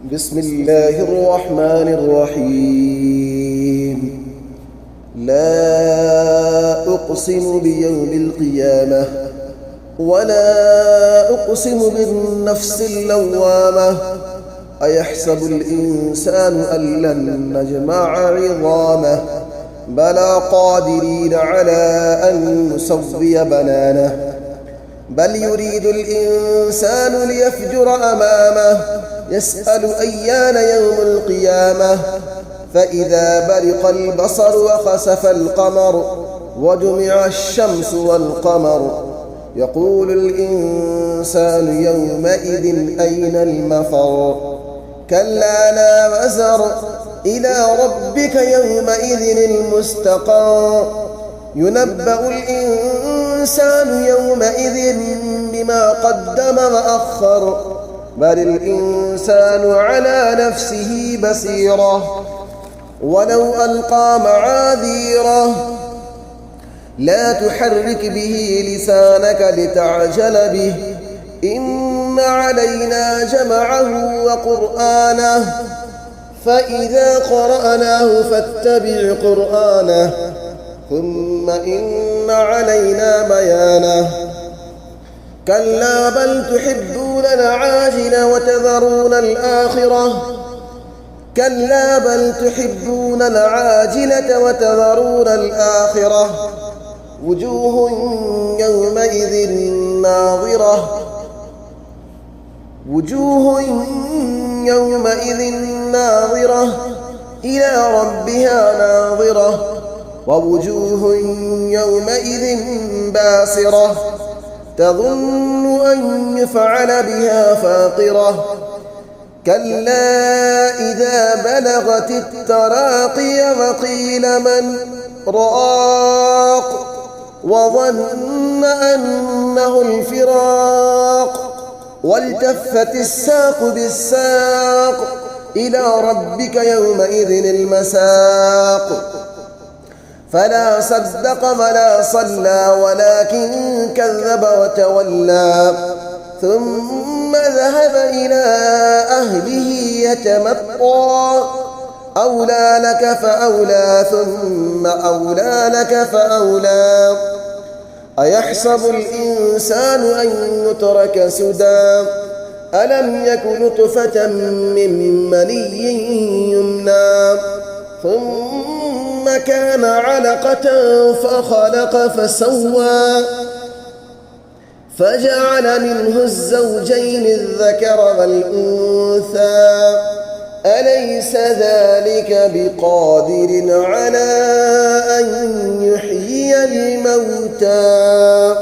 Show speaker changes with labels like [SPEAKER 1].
[SPEAKER 1] بسم الله الرحمن الرحيم. لا أقسم بيوم القيامة ولا أقسم بالنفس اللوامة. أيحسب الإنسان أن لن نجمع عظامه بلى قادرين على أن نسوي بنانه. بل يريد الإنسان ليفجر أمامه يسأل أيان يوم القيامة. فإذا برق البصر وخسف القمر وجمع الشمس والقمر يقول الإنسان يومئذ أين المفر. كلا لا وزر إلى ربك يومئذ المستقر. ينبأ الإنسان يومئذ بما قدم وأخر. بل الإنسان على نفسه بصيرة ولو ألقى معاذيره. لا تحرك به لسانك لتعجل به. إن علينا جمعه وقرآنه فإذا قرأناه فاتبع قرآنه ثم إن علينا بيانه. كلا بل تحبون العاجل وتذرون الآخرة. كلا بل تحبون العاجلة وتذرون الآخرة. وجوه يومئذ ناظرة. وجوه يومئذ ناظرة إلى ربها ناظرة. ووجوه يومئذ باسرة تظن أن يفعل بها فاقرة. كلا إذا بلغت التراقي وقيل من راق وظن أنه الفراق والتفت الساق بالساق إلى ربك يومئذ المساق. فلا صدق ولا صلى ولكن كذب وتولى ثم ذهب إلى أهله يتمطى. أولى لك فأولى ثم أولى لك فأولى. أيحسب الإنسان أن يترك سدى ألم يك نطفة من مني يمنى ثم كان علقة فخلق فسوى فجعل منه الزوجين الذكر والأنثى. أليس ذلك بقادر على أن يحيي الموتى؟